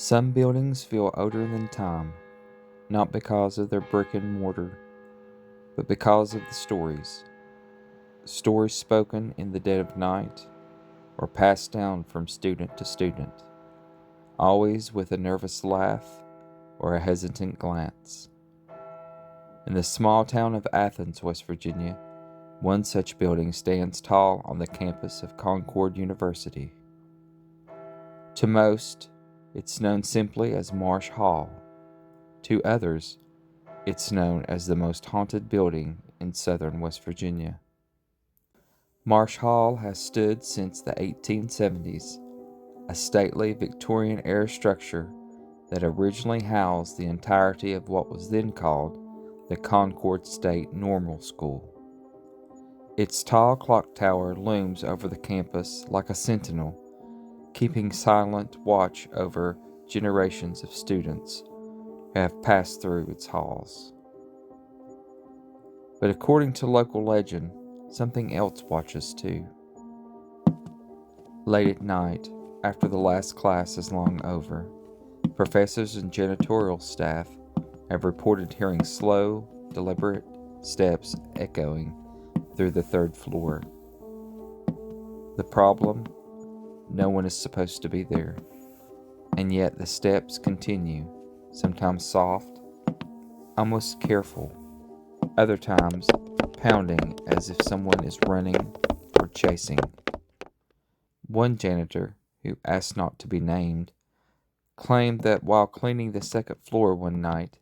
Some buildings feel older than time, not because of their brick and mortar, but because of the stories. Stories spoken in the dead of night or passed down from student to student, always with a nervous laugh or a hesitant glance. In the small town of Athens, West Virginia, one such building stands tall on the campus of Concord University. To most, it's known simply as Marsh Hall. To others, it's known as the most haunted building in southern West Virginia. Marsh Hall has stood since the 1870s, a stately Victorian-era structure that originally housed the entirety of what was then called the Concord State Normal School. Its tall clock tower looms over the campus like a sentinel, keeping silent watch over generations of students who have passed through its halls. But according to local legend, something else watches too. Late at night, after the last class is long over, professors and janitorial staff have reported hearing slow, deliberate steps echoing through the third floor. The problem? No one is supposed to be there, and yet the steps continue, sometimes soft, almost careful, other times pounding as if someone is running or chasing. One janitor, who asked not to be named, claimed that while cleaning the second floor one night,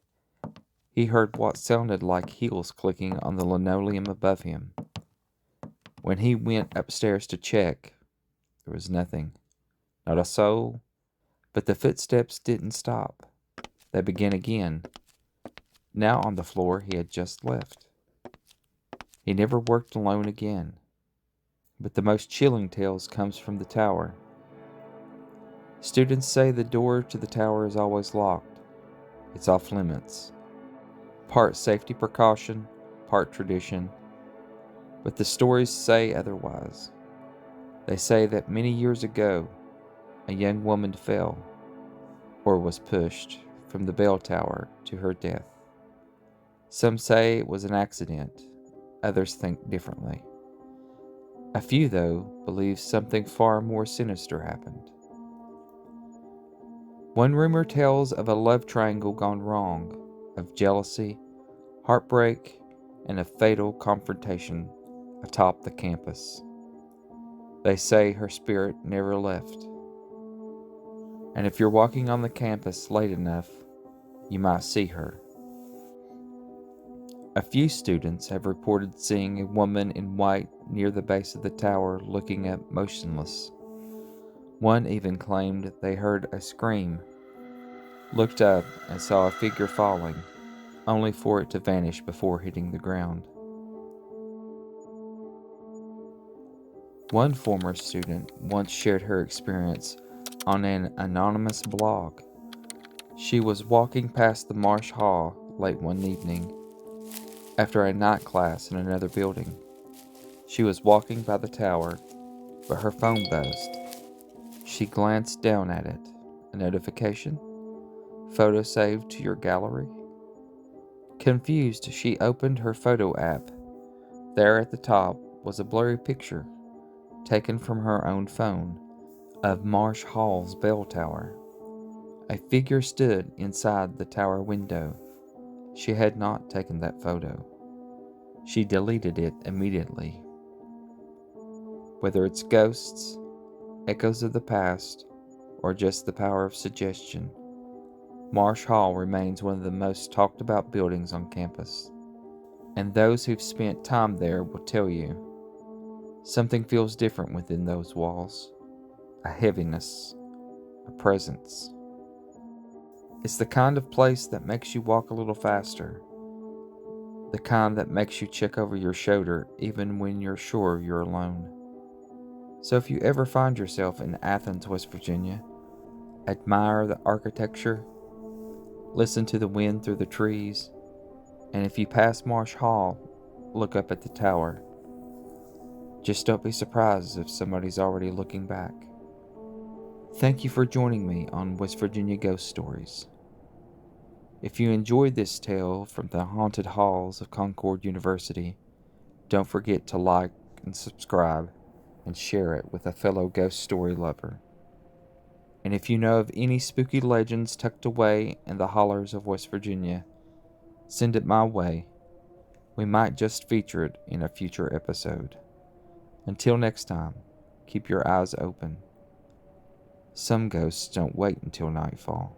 he heard what sounded like heels clicking on the linoleum above him. When he went upstairs to check, there was nothing, not a soul, but the footsteps didn't stop. They began again, now on the floor he had just left. He never worked alone again. But the most chilling tales comes from the tower. Students say the door to the tower is always locked. It's off limits. Part safety precaution, part tradition. But the stories say otherwise. They say that many years ago, a young woman fell, or was pushed, from the bell tower to her death. Some say it was an accident. Others think differently. A few, though, believe something far more sinister happened. One rumor tells of a love triangle gone wrong, of jealousy, heartbreak, and a fatal confrontation atop the campus. They say her spirit never left. And if you're walking on the campus late enough, you might see her. A few students have reported seeing a woman in white near the base of the tower looking up motionless. One even claimed they heard a scream, looked up and saw a figure falling, only for it to vanish before hitting the ground. One former student once shared her experience on an anonymous blog. She was walking past the Marsh Hall late one evening after a night class in another building. She was walking by the tower, but her phone buzzed. She glanced down at it. A notification? Photo saved to your gallery? Confused, she opened her photo app. There at the top was a blurry picture, taken from her own phone, of Marsh Hall's bell tower. A figure stood inside the tower window. She had not taken that photo. She deleted it immediately. Whether it's ghosts, echoes of the past, or just the power of suggestion, Marsh Hall remains one of the most talked about buildings on campus. And those who've spent time there will tell you, something feels different within those walls. A heaviness, a presence. It's the kind of place that makes you walk a little faster. The kind that makes you check over your shoulder even when you're sure you're alone. So if you ever find yourself in Athens, West Virginia, admire the architecture, listen to the wind through the trees, and if you pass Marsh Hall, look up at the tower. Just don't be surprised if somebody's already looking back. Thank you for joining me on West Virginia Ghost Stories. If you enjoyed this tale from the haunted halls of Concord University, don't forget to like and subscribe and share it with a fellow ghost story lover. And if you know of any spooky legends tucked away in the hollers of West Virginia, send it my way. We might just feature it in a future episode. Until next time, keep your eyes open. Some ghosts don't wait until nightfall.